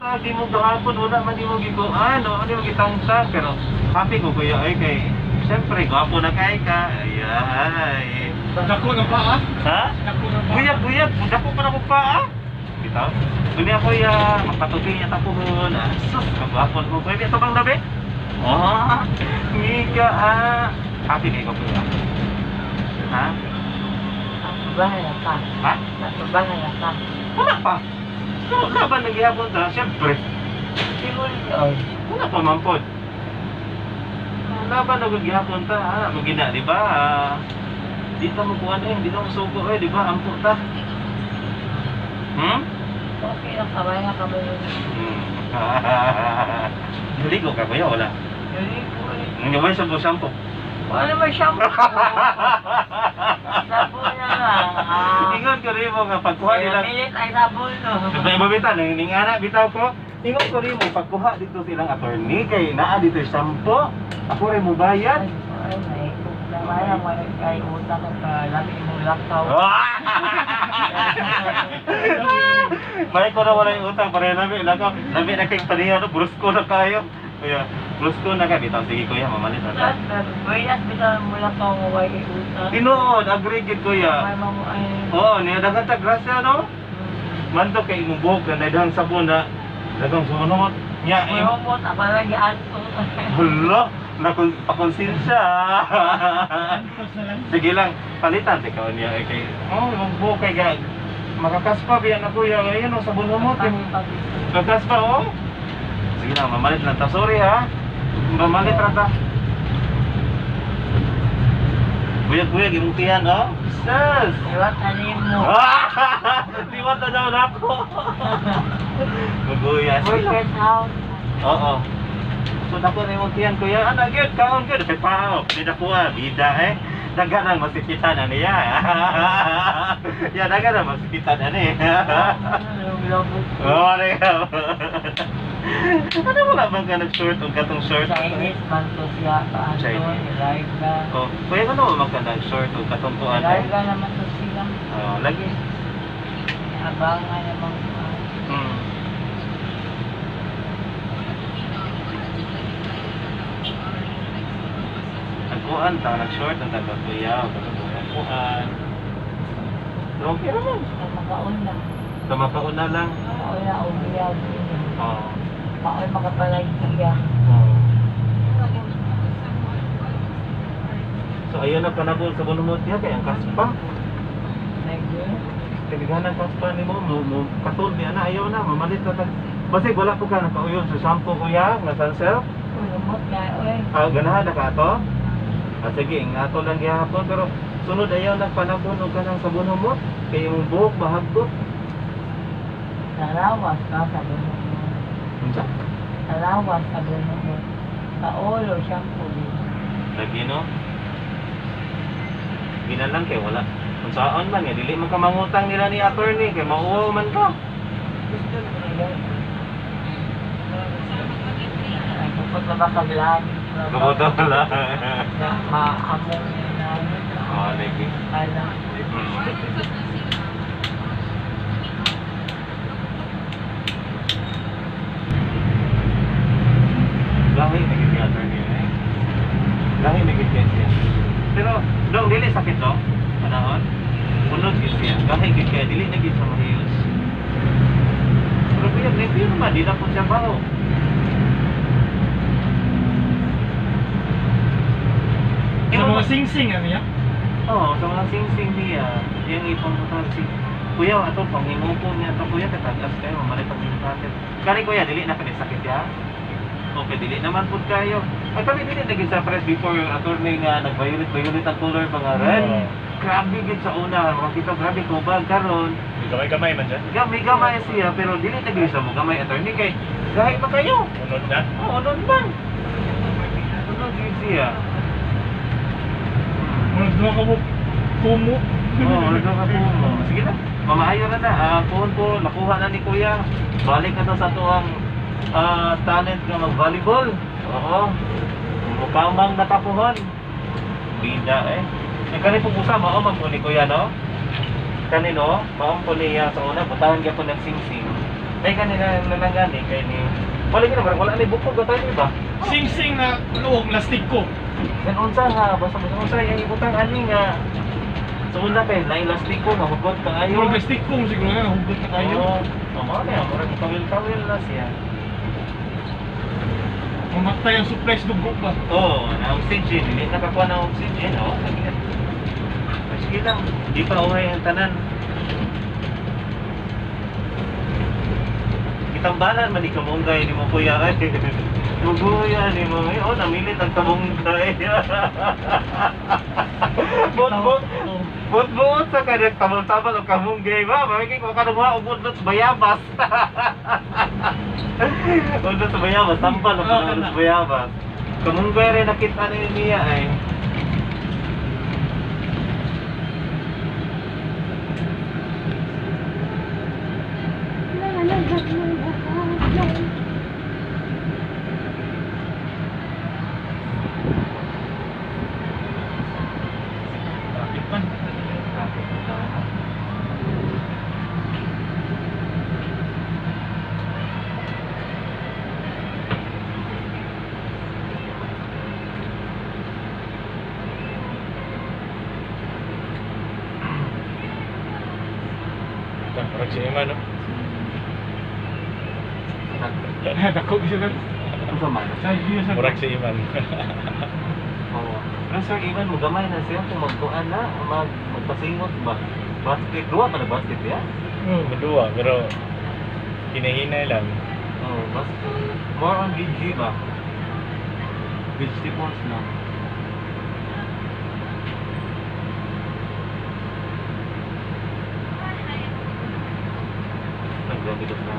Di mo gahapon, wala man di mo gikuan, o di mo gitangtang, pero happy ko kuya ay kay, siyempre, gwapo na kay ka, ay. Dako ng paa? Ha? Dako ng paa? Buyag, dako pa na ko pa, ah. Bitaw? Kunya kuya, magpatubing niya tapuhon, sus, kagwapon ko, kuya, ito bang labi? Oh, Mika, happy kayo ko kuya. Ha? Bahay ka. Ha? Bahay ka. Wala pa. So, laban nagyapon ta, siyempre. Siguro yun. Wala pa man po. Laban nagyapon ta, magina, di ba? Di ta mo kuhan di ta mo suko di ba? Ampo ta. Okay lang, kamay nga kami yun. Hindi ko ka kuya, wala. Hindi po eh. Hindi ba yung sampo? Wala naman shampoo. Sabon na lang. Ingon ko rin mo nga pagkuha nila. Minit ay sabon no. May mabita, nangingana, bitaw ko. Ingon ko rin mo, pagkuha dito silang attorney, kay naa dito yung sampo. Ako rin mo bayad. Ay, may kaya mo kay utang at labi mo lakaw. May ko na wala yung utang, pareha namin. Labi na kayong paniya, brusko na kayo. Kuya, brusko na ka, bitaw. Sige kuya, mamalit na. Bayad bitaw mo lakaw mo kay utang. Tinood, agree gid kuya. May mamo ay. Oo, niya dagan ta grasya no. Manto kay imong buhok na daghang sabon na daghang sunod. Nya May mamo ta para gianto. Hello, pakonsensya. Sige lang, palitan ikaw niya kay imong buhok kay gag makakaspa biya na kuya ngayon ang sabon mo. Kakaspa oh. Sige lang, mamalit lang ta. Sorry ha. Mamalit ra ta. Buyag-buyag imong tiyan oh. Sus! Iwat anin mo. Liwat na daw na ako. Maguyas. Workers house. Oo. So dako na imong tiyan kuya. Ana gyud kaon gyud kay pao. Bida ko bida eh. Daga nang masipitan na niya. Ya daga nang masipitan na ni. Oh, ano ka? Ano wala bang ka nag-short o katong short? Chinese man to siya. Chinese. Larga. Oh, kuya ano ba ka nag-short o katong tuan? Larga naman to sila. Oh, lagi. Abangan naman. Hmm. Nagkuhan ta, nag-short ang tagakuya o katong kuhan. Okay naman. Makauna. Makauna lang. Makauna umiyaw. Oo. Maoy makapalay siya. So ayun na panagol sa bunumot niya kaya ang kaspa. Nagyo. Kailangan kaspa ni mo katol niya na ayaw na mamalit na basta wala po ka nakauyon sa shampoo kuya nga sunsilk. Lumot nga oy. Ganahan na ka to? Sige, ingato lang gihapon pero sunod ayaw nagpanabon og kanang sabon mo kay imong buhok bahaggot. Narawas ka sa bunot. Unsa? Narawas sa bunot. Sa ulo shampoo din. Lagi no? Ginalang kay wala. Kung saan man nga dili man ka mangutang nila ni attorney kay mauwaw man ka. Ay, pupot na ba kaglaan? Kabuta pala. Maamong na. Oh, lagi. Alam. Lahi na gid niya attorney eh. Lahi na gid siya. Pero dong dili sakit dong. Panahon. Unod gid siya. Lahi gid kaya dili na gid sa mahiyos. Pero kuya, review naman di na po siya baho. Sa mga sing-sing ano ya? Oo, sa mga sing-sing niya, yung ipong si kuya, ato pangimupo niya ito kuya, katagas kayo, mamalit ang natin. Kani kuya, dili na sakit ya? Okay, dili naman po kayo. Ay kami dili naging surprise before attorney nga nag-violet ang color mga red. Grabe gid sa una, makita grabe ko ba karon. Gamay-gamay man dyan? Gamay siya, pero dili naging sa mo gamay attorney kay gahi pa kayo. Unod na? Oo, nun man. Unod gid siya. Unod na ka mo. Kumo. Oo, nagkaka po mo. Sige na, mamaayo na na. Puhon po, nakuha na ni kuya. Balik na to sa tuwang talent nga mag-volleyball. Oo. Mukamang natapuhon. Bida eh. Kani po pusa, maomag po ni kuya, no? Kanino, maom po niya sa una, butahan niya po ng sing-sing. May kanina nalanggan eh, kaya ni... Wala ni bukog ka tayo ba? Sing-sing na luong lastig ko. Yan unsa nga, basta unsa yung ibutang ani nga. So una kay na elastic ko, mahugot ka ayo. Yung lastig ko siguro nga nahugot na tayo. Tama na, murag tawil na siya. Mamatay ang supply sa dugo ba? Oo, na oxygen, hindi nakakuha ng oxygen, oh. Sige lang, di pa uhay ang tanan. Itambalan man di kamunggay ni mo kuya ay. Muguya ni mo, oh, namilit ang kamunggay. Bot sa kanang tabal-tabal o kamunggay ba? Mamigay ko ka naman ubod sa bayabas. Ubod sa bayabas, tampal o ubod sa bayabas. Kamunggay rin nakita niya ay. Bakit man? Parang si Iman, no? Dako bisa kan? Ano sa man? Sa iyo sa Murag si Iman. Oo. Pero sir, even mo gamay na siya kung magkuhan na, magpasingot ba? Basket, duwa pa na basket ya? Kedua, pero hinahinay lang. Oo, more on VG ba? Vegetables na. Naglabi ka na.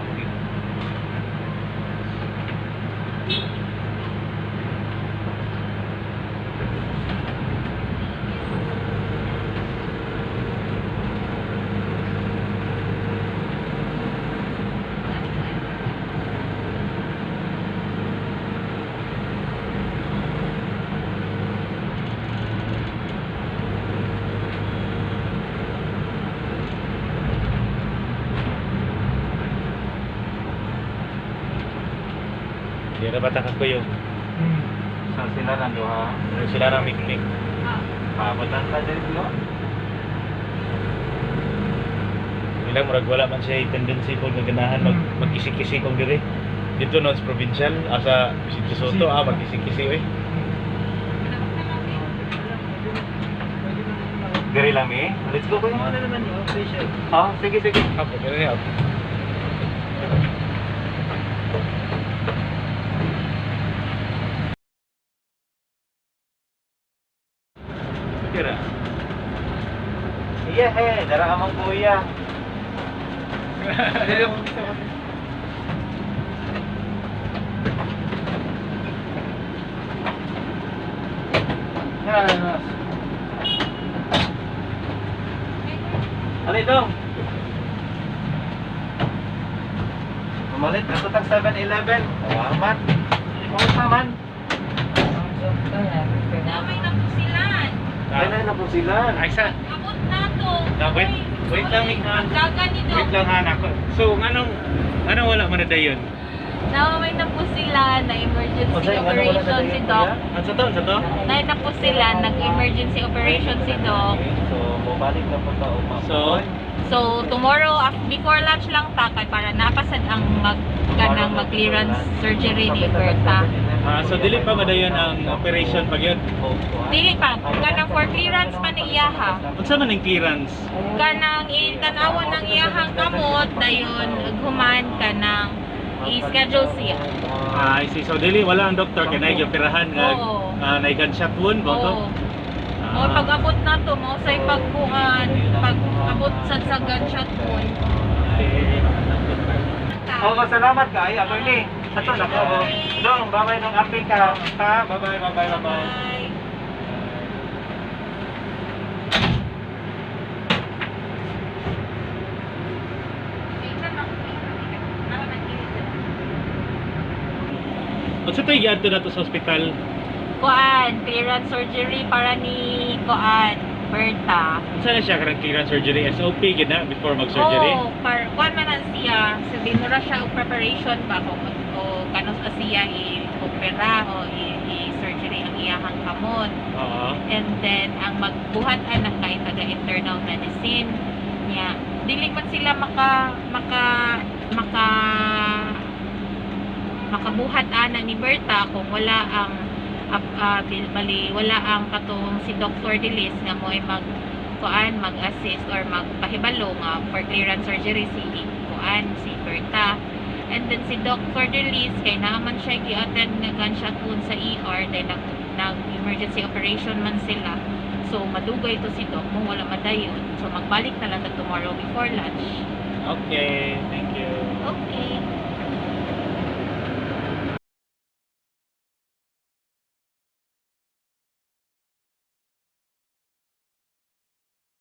Di na bata ko yung Sa sila lang doha. sila ng mikmik. Paabatan ka din no? Ilang murag wala man siya tendency kung naganahan magkisi-kisi kung diri. Dito no sa provincial, asa Sitio Soto, magkisi-kisi eh. Diri lang eh. Let's go kayo. Ano naman yung official? Ah, sige. Apo, pero niya. Kira. Iya, dara amang kuya. Ano ito? Pumalit, ito tag 7-Eleven. Salamat. Kumusta man? Damay na po silan. Ay na po sila. Ay sa. Abot na to. Wait lang Mignan. Gaganito. Wait lang anak ko. So anong wala man na dayon? Damay na po sila na emergency operation si Doc. Ano sa to? Dahil na po sila nag-emergency operation si Doc. So, bumalik na po sa uma. So tomorrow before lunch lang takay para napasad ang mag-clearance surgery ni Berta. So dili pa madayon ang operation pag yun. Dili pa kanang for clearance pa ni iyaha. Unsa man ang clearance? Kanang itanawan ng iyahang kamot dayon human kanang i-schedule siya. I see. So dili wala ang doktor kay naay operahan nga Oo. naay gunshot wound ba to? Oo. Mo pag-abot na to, mo say pagkuhan, pag-abot sa gunshot wound. Oh, salamat ka. Ay, ako ni. Ato na ko. Dong, babay ng aping ka. Ha? Bye-bye. Bye. Unsa tay giadto nato sa ospital? Kuan, clearance surgery para ni Kuan. Berta. Saan na siya karang clearance surgery? SOP gid na before mag-surgery? Oo, kuan man na siya. Sabi mo ra siya og preparation ba kung o kanos pa siya i-opera o i-surgery ang iyahang kamot. Oo. And then ang magbuhat anak kay taga internal medicine niya. Dili man sila makabuhat ana ni Berta kung wala ang wala ang katong si Dr. Dilis nga mo ay mag-assist or magpahibalo nga for clearance surgery si Berta. And then si Dr. Dilis kay naman siya gi-attend nga gunshot wound sa ER then nag-emergency operation man sila. So madugay to si Doc mo wala madayon. So magbalik na lang ta tomorrow before lunch. Okay, thank you. Okay.